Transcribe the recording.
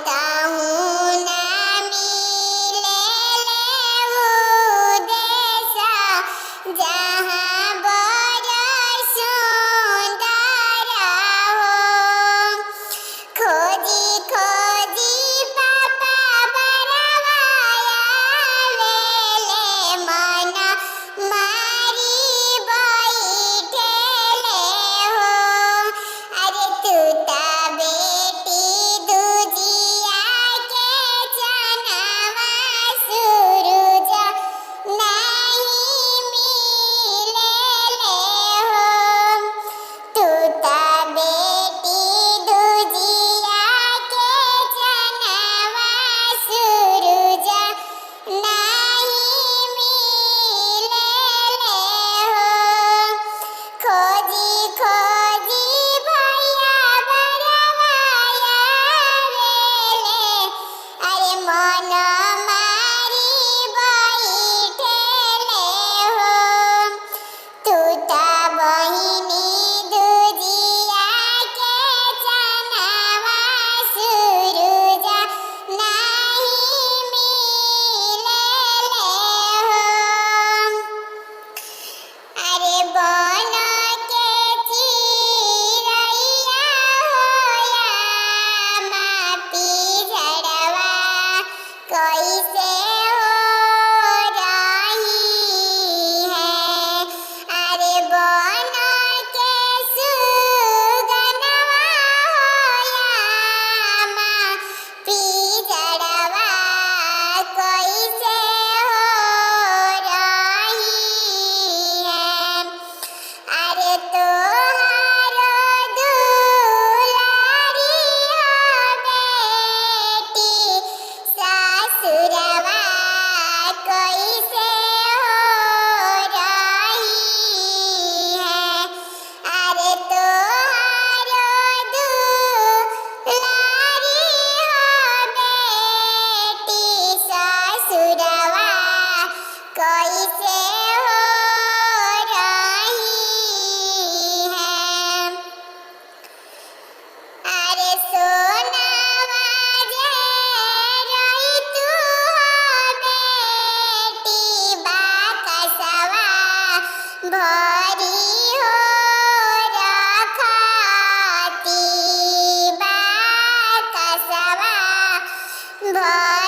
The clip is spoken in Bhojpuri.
कहूँ ना मिले देशा जहाँ बड़ा सुंदर हो। खोजी खोजी पापा बरवाया वेले मन मारी बैठेले हो। अरे तू ता बेटी दूजिया के जनवा सूरज नहीं मिलेले हो। तू ता बेटी दूजिया के जनवा सूरज नहीं मिलेले हो। खोजी खोजी भैया बरवाया वेले अरे मन मारी बैठेले हो। तू ता बहिनी दूजिया के जनवा सूरज नहीं मिलेले हो। अरे बन के चिरैया होया माटी झड़वा कैसे हो रही है। अरे बन के सुगनवा होया माटी झड़वा कैसे हो रही है। अरे तोहारो दुलारी हो बेटी सासुरवा कैसे हो रही है। अरे तोहारो दुलारी हो बेटी सासुरवा कैसे हो रही है। अरे सोनावा जे रही तू बेटी बाकसवा भरी हो रखती बाकसवा भरी